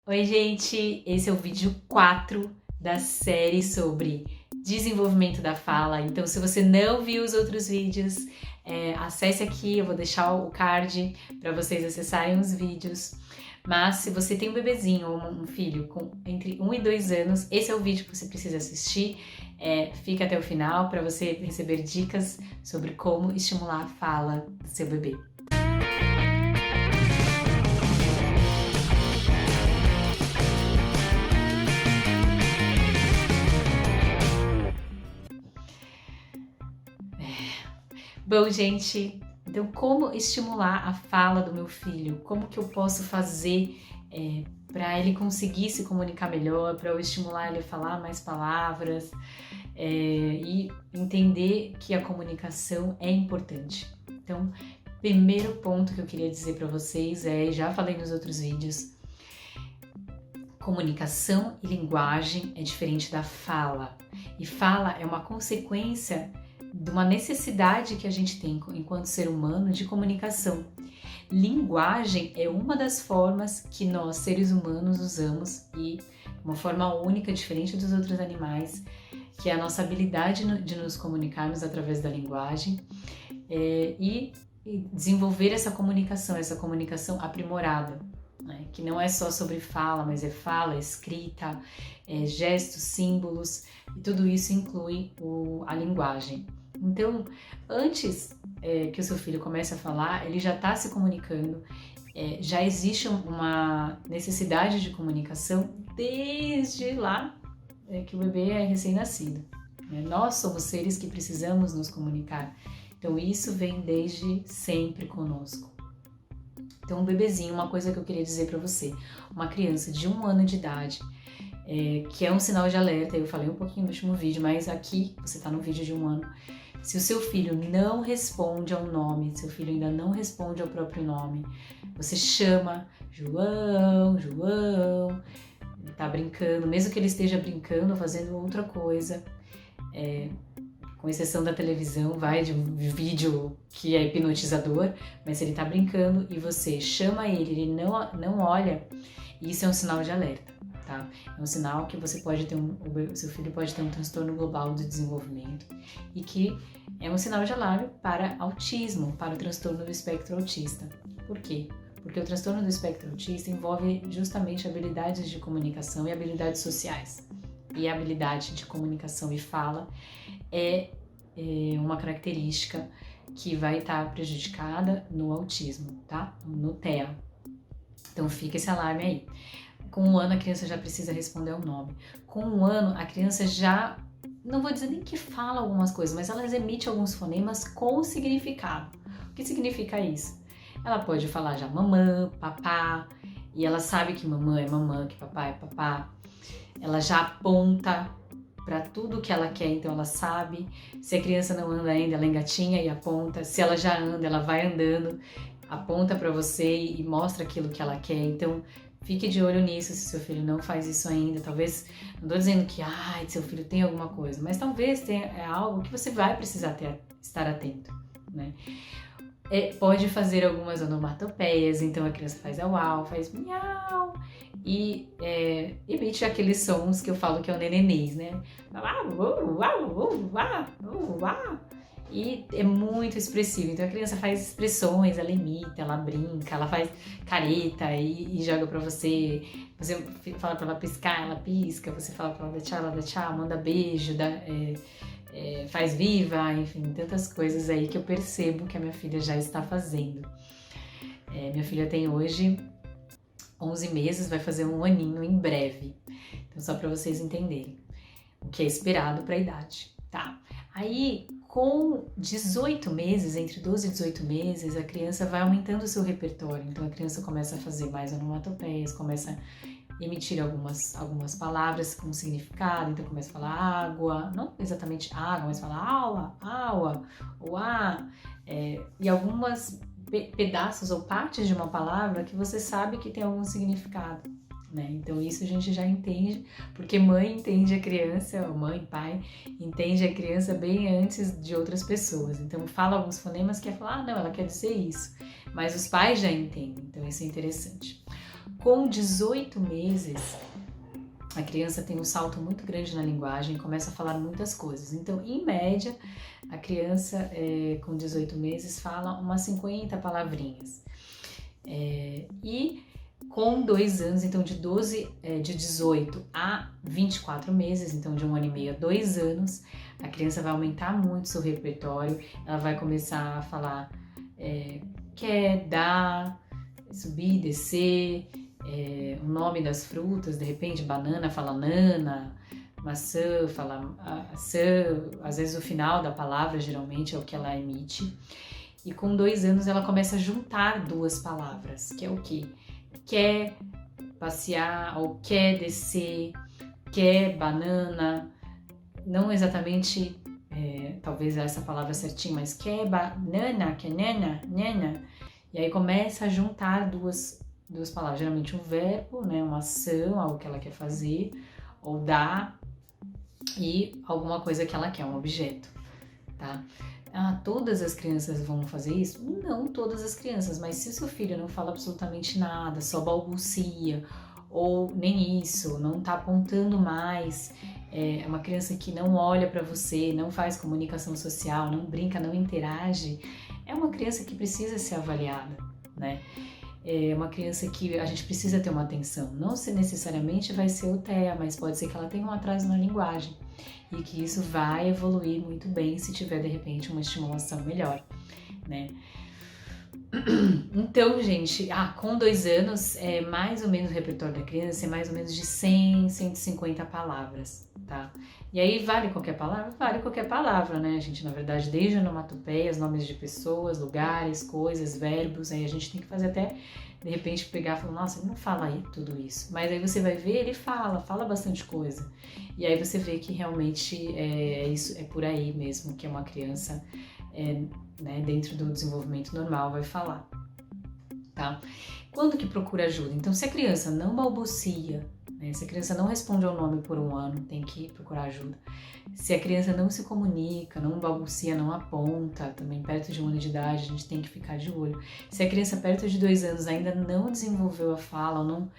Oi, gente! Esse é o vídeo 4 da série sobre desenvolvimento da fala. Então, se você não viu os outros vídeos, acesse aqui, eu vou deixar o card para vocês acessarem os vídeos. Mas se você tem um bebezinho ou um filho com entre 1 e 2 anos, esse é o vídeo que você precisa assistir. Fica até o final para você receber dicas sobre como estimular a fala do seu bebê. Bom, gente, então como estimular a fala do meu filho? Como que eu posso fazer para ele conseguir se comunicar melhor, para eu estimular ele a falar mais palavras e entender que a comunicação é importante? Então, primeiro ponto que eu queria dizer para vocês já falei nos outros vídeos, comunicação e linguagem é diferente da fala. E fala é uma consequência de uma necessidade que a gente tem enquanto ser humano de comunicação. Linguagem é uma das formas que nós, seres humanos, usamos e uma forma única, diferente dos outros animais, que é a nossa habilidade de nos comunicarmos através da linguagem e desenvolver essa comunicação aprimorada, né? Que não é só sobre fala, mas é fala, escrita, gestos, símbolos, e tudo isso inclui a linguagem. Então, antes que o seu filho comece a falar, ele já está se comunicando, já existe uma necessidade de comunicação desde lá que o bebê é recém-nascido. Nós somos seres que precisamos nos comunicar, então isso vem desde sempre conosco. Então, um bebezinho, uma coisa que eu queria dizer para você, uma criança de 1 ano de idade, que é um sinal de alerta, eu falei um pouquinho no último vídeo, mas aqui você está no vídeo de 1 ano. Se o seu filho não responde ao nome, seu filho ainda não responde ao próprio nome, você chama João, João, ele tá brincando, mesmo que ele esteja brincando ou fazendo outra coisa, com exceção da televisão, de um vídeo que é hipnotizador, mas se ele tá brincando e você chama ele não olha, isso é um sinal de alerta. Tá? É um sinal que você pode ter seu filho pode ter um transtorno global do desenvolvimento e que é um sinal de alarme para autismo, para o transtorno do espectro autista. Por quê? Porque o transtorno do espectro autista envolve justamente habilidades de comunicação e habilidades sociais. E a habilidade de comunicação e fala é uma característica que vai estar prejudicada no autismo, tá? No TEA. Então fica esse alarme aí. Com 1 ano a criança já precisa responder ao nome. Com 1 ano a criança já, não vou dizer nem que fala algumas coisas, mas ela emite alguns fonemas com significado. O que significa isso? Ela pode falar já mamã, papá, e ela sabe que mamã é mamã, que papá é papá. Ela já aponta para tudo que ela quer, então ela sabe. Se a criança não anda ainda, ela engatinha e aponta. Se ela já anda, ela vai andando, aponta para você e mostra aquilo que ela quer. Então, fique de olho nisso se seu filho não faz isso ainda. Talvez, não estou dizendo que seu filho tem alguma coisa, mas talvez tenha algo que você vai precisar estar atento, né? Pode fazer algumas onomatopeias, então a criança faz uau, faz miau e emite aqueles sons que eu falo que é o nenenês, né? E é muito expressivo, então a criança faz expressões, ela imita, ela brinca, ela faz careta e joga pra você fala pra ela piscar, ela pisca, você fala pra ela dá tchau, manda beijo, faz viva, enfim, tantas coisas aí que eu percebo que a minha filha já está fazendo. Minha filha tem hoje 11 meses, vai fazer 1 aninho em breve, então só pra vocês entenderem o que é esperado pra idade, tá? Aí, com 18 meses, entre 12 e 18 meses, a criança vai aumentando o seu repertório. Então, a criança começa a fazer mais onomatopeias, começa a emitir algumas palavras com significado. Então, começa a falar água, não exatamente água, mas fala aula, aua, uá. E algumas pedaços ou partes de uma palavra que você sabe que tem algum significado. Né? Então isso a gente já entende, porque mãe entende a criança, mãe, pai, entende a criança bem antes de outras pessoas. Então fala alguns fonemas que é falar, não, ela quer dizer isso, mas os pais já entendem, então isso é interessante. Com 18 meses, a criança tem um salto muito grande na linguagem e começa a falar muitas coisas. Então, em média, a criança com 18 meses fala umas 50 palavrinhas. E com 2 anos, então de 18 a 24 meses, então de 1 ano e meio a 2 anos, a criança vai aumentar muito seu repertório, ela vai começar a falar quer, dar, subir, descer, o nome das frutas, de repente banana fala nana, maçã fala açã, às vezes o final da palavra geralmente é o que ela emite. E com 2 anos ela começa a juntar 2 palavras, que é o quê? Quer passear ou quer descer, quer banana, não exatamente, talvez essa palavra certinha, mas quer banana, quer nana. E aí começa a juntar duas palavras, geralmente um verbo, né, uma ação, algo que ela quer fazer, ou dar, e alguma coisa que ela quer, um objeto, tá? Todas as crianças vão fazer isso? Não todas as crianças, mas se o seu filho não fala absolutamente nada, só balbucia, ou nem isso, não tá apontando mais, é uma criança que não olha para você, não faz comunicação social, não brinca, não interage, é uma criança que precisa ser avaliada, né? É uma criança que a gente precisa ter uma atenção. Não se necessariamente vai ser o TEA, mas pode ser que ela tenha um atraso na linguagem e que isso vai evoluir muito bem se tiver de repente uma estimulação melhor, né? Então, gente, com 2 anos, mais ou menos o repertório da criança é mais ou menos de 100, 150 palavras, tá? E aí, vale qualquer palavra? Vale qualquer palavra, né? A gente, na verdade, desde onomatopeias, nomes de pessoas, lugares, coisas, verbos, aí a gente tem que fazer até, de repente, pegar e falar, nossa, ele não fala aí tudo isso. Mas aí você vai ver, ele fala bastante coisa. E aí você vê que realmente isso é por aí mesmo, que é uma criança... né, dentro do desenvolvimento normal vai falar, tá? Quando que procura ajuda? Então, se a criança não balbucia, né, se a criança não responde ao nome por 1 ano, tem que procurar ajuda. Se a criança não se comunica, não balbucia, não aponta, também perto de 1 ano de idade, a gente tem que ficar de olho. Se a criança perto de 2 anos ainda não desenvolveu a fala, ou não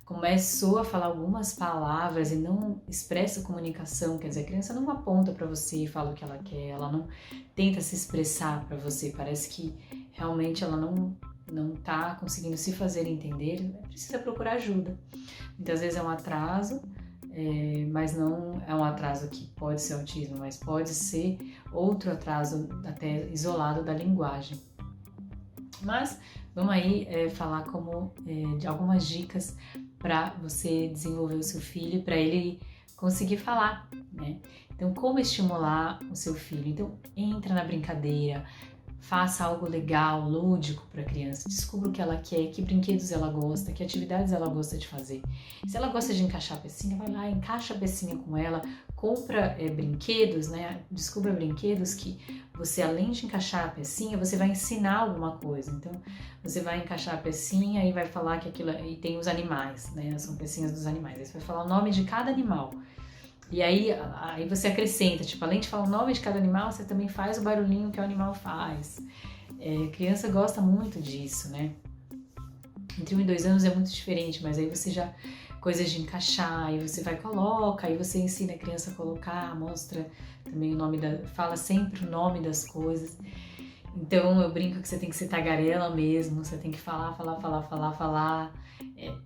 começou a falar algumas palavras e não expressa comunicação, quer dizer, a criança não aponta para você e fala o que ela quer, ela não tenta se expressar para você, parece que realmente ela não tá conseguindo se fazer entender, precisa procurar ajuda. Muitas vezes é um atraso, mas não é um atraso que pode ser autismo, mas pode ser outro atraso até isolado da linguagem. Mas vamos aí falar de algumas dicas para você desenvolver o seu filho, para ele conseguir falar, né? Então, como estimular o seu filho? Então, entra na brincadeira, faça algo legal, lúdico para a criança, descubra o que ela quer, que brinquedos ela gosta, que atividades ela gosta de fazer. Se ela gosta de encaixar a pecinha, vai lá, encaixa a pecinha com ela, compra brinquedos, né? Descubra brinquedos que você, além de encaixar a pecinha, você vai ensinar alguma coisa. Então, você vai encaixar a pecinha e vai falar que aquilo... E tem os animais, né? São pecinhas dos animais. Aí você vai falar o nome de cada animal. E aí você acrescenta, tipo, além de falar o nome de cada animal, você também faz o barulhinho que o animal faz. Criança gosta muito disso, né? Entre 1 e 2 anos é muito diferente, mas aí você já... Coisas de encaixar, aí você coloca, aí você ensina a criança a colocar, mostra também o nome fala sempre o nome das coisas. Então eu brinco que você tem que ser tagarela mesmo, você tem que falar,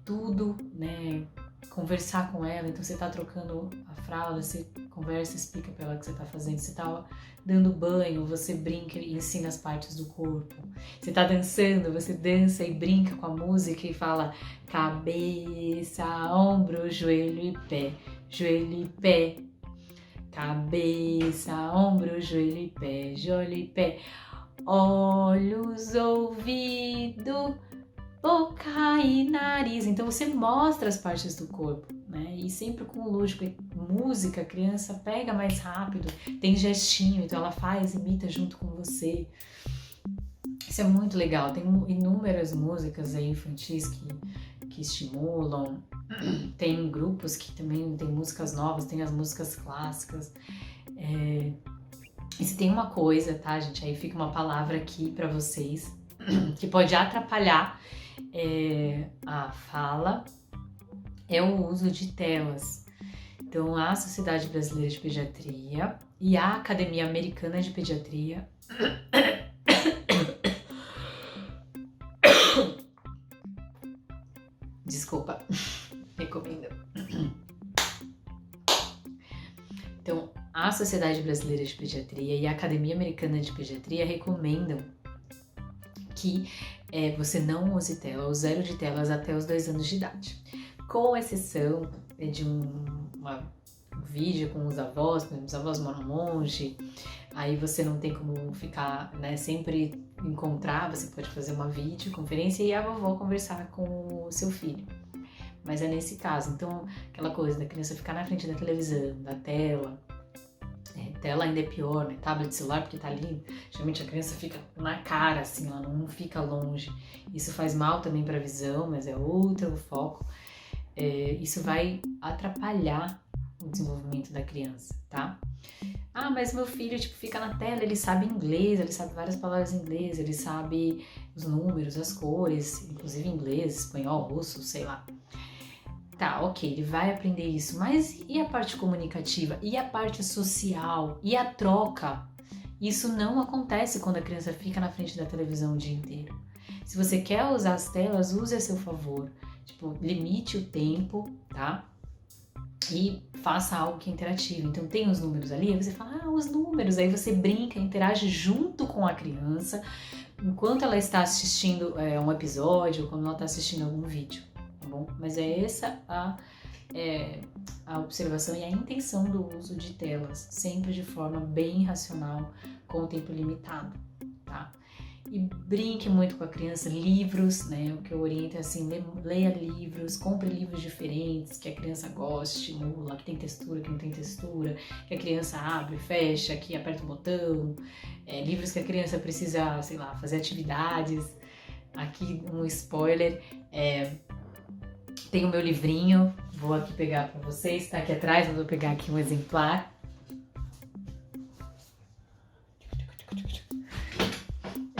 tudo, né? Conversar com ela, então você tá trocando a fralda, você conversa, explica pra ela o que você tá fazendo, você tá dando banho, você brinca e ensina as partes do corpo. Você tá dançando, você dança e brinca com a música e fala cabeça, ombro, joelho e pé, cabeça, ombro, joelho e pé, olhos, ouvido, boca e nariz. Então você mostra as partes do corpo, né? E sempre com lógico. Música, a criança pega mais rápido, tem gestinho, então ela imita junto com você. Isso é muito legal. Tem inúmeras músicas aí infantis que estimulam. Tem grupos que também tem músicas novas, tem as músicas clássicas. E se tem uma coisa, tá, gente? Aí fica uma palavra aqui pra vocês que pode atrapalhar A fala é o uso de telas. Então, a Sociedade Brasileira de Pediatria e a Academia Americana de Pediatria desculpa, recomendo. Então, a Sociedade Brasileira de Pediatria e a Academia Americana de Pediatria recomendam que você não use tela, ou zero de telas até os 2 anos de idade. Com exceção de um vídeo com os avós, por exemplo, os avós moram longe, aí você não tem como ficar, né, sempre encontrar, você pode fazer uma videoconferência e a vovó conversar com o seu filho. Mas é nesse caso, então aquela coisa da criança ficar na frente da televisão, da tela, tela ainda é pior, né, tablet, celular, porque tá ali, geralmente a criança fica na cara, assim, ela não fica longe. Isso faz mal também para a visão, mas é outro foco. Isso vai atrapalhar o desenvolvimento da criança, tá? Ah, mas meu filho, fica na tela, ele sabe inglês, ele sabe várias palavras em inglês, ele sabe os números, as cores, inclusive inglês, espanhol, russo, sei lá. Tá, ok, ele vai aprender isso, mas e a parte comunicativa? E a parte social? E a troca? Isso não acontece quando a criança fica na frente da televisão o dia inteiro. Se você quer usar as telas, use a seu favor. Limite o tempo, tá? E faça algo que é interativo. Então tem os números ali, aí você fala, os números. Aí você brinca, interage junto com a criança, enquanto ela está assistindo um episódio, ou quando ela está assistindo algum vídeo, tá bom? Mas é essa a observação e a intenção do uso de telas, sempre de forma bem racional, com o tempo limitado, tá? E brinque muito com a criança, livros, né? O que eu oriento é assim, leia livros, compre livros diferentes, que a criança goste, estimula, que tem textura, que não tem textura, que a criança abre, fecha, que aperta o botão, livros que a criança precisa, sei lá, fazer atividades. Aqui um spoiler, tem o meu livrinho, vou aqui pegar para vocês, tá aqui atrás, mas vou pegar aqui um exemplar.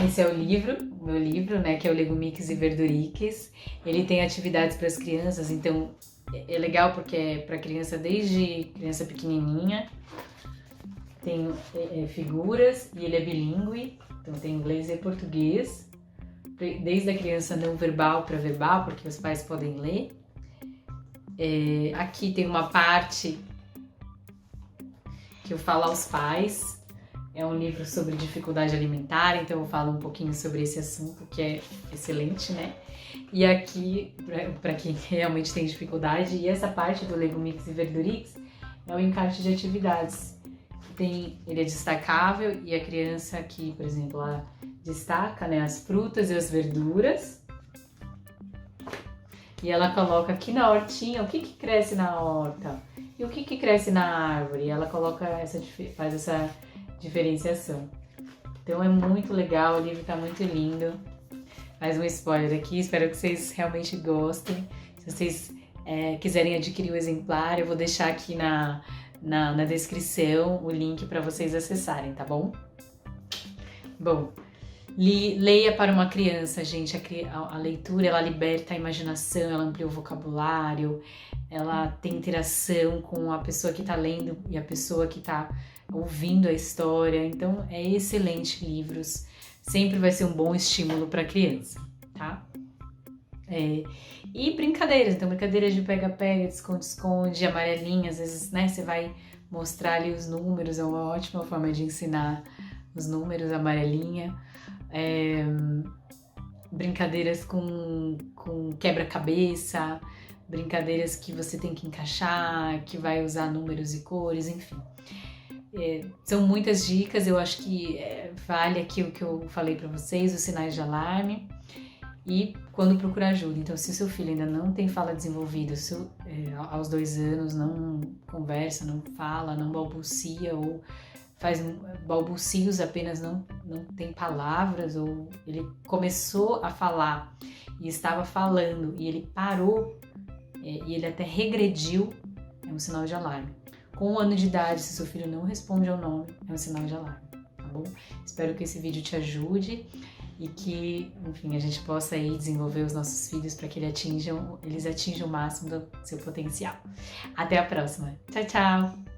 Esse é o meu livro, né, que é o Legumix e Verdurix. Ele tem atividades para as crianças, então é legal porque é para criança desde criança pequenininha. Tem figuras e ele é bilíngue, então tem inglês e português. Desde a criança não verbal para verbal, porque os pais podem ler. Aqui tem uma parte que eu falo aos pais. É um livro sobre dificuldade alimentar, então eu falo um pouquinho sobre esse assunto, que é excelente, né? E aqui, para quem realmente tem dificuldade, e essa parte do Legumix e Verdurix é o encarte de atividades. Ele é destacável e a criança aqui, por exemplo, ela destaca, né, as frutas e as verduras. E ela coloca aqui na hortinha o que cresce na horta e o que cresce na árvore. E ela faz essa diferenciação. Então é muito legal, o livro tá muito lindo. Mais um spoiler aqui, espero que vocês realmente gostem. Se vocês quiserem adquirir o exemplar, eu vou deixar aqui na descrição o link para vocês acessarem, tá bom? Bom, leia para uma criança, gente. A leitura, ela liberta a imaginação, ela amplia o vocabulário, ela tem interação com a pessoa que tá lendo e a pessoa que tá ouvindo a história. Então é excelente livros, sempre vai ser um bom estímulo para a criança, tá? E brincadeiras, então brincadeiras de pega-pega, de esconde-esconde, amarelinha, às vezes, né, você vai mostrar ali os números, é uma ótima forma de ensinar os números, amarelinha. Brincadeiras com quebra-cabeça, brincadeiras que você tem que encaixar, que vai usar números e cores, enfim. São muitas dicas, eu acho que vale aqui o que eu falei para vocês, os sinais de alarme e quando procurar ajuda. Então, se o seu filho ainda não tem fala desenvolvida, aos 2 anos não conversa, não fala, não balbucia ou faz balbucios apenas, não tem palavras, ou ele começou a falar e estava falando e ele parou e ele até regrediu, é um sinal de alarme. Com 1 ano de idade, se seu filho não responde ao nome, é um sinal de alarme, tá bom? Espero que esse vídeo te ajude. e que, enfim, a gente possa aí desenvolver os nossos filhos para que eles atinjam o máximo do seu potencial. Até a próxima. Tchau, tchau!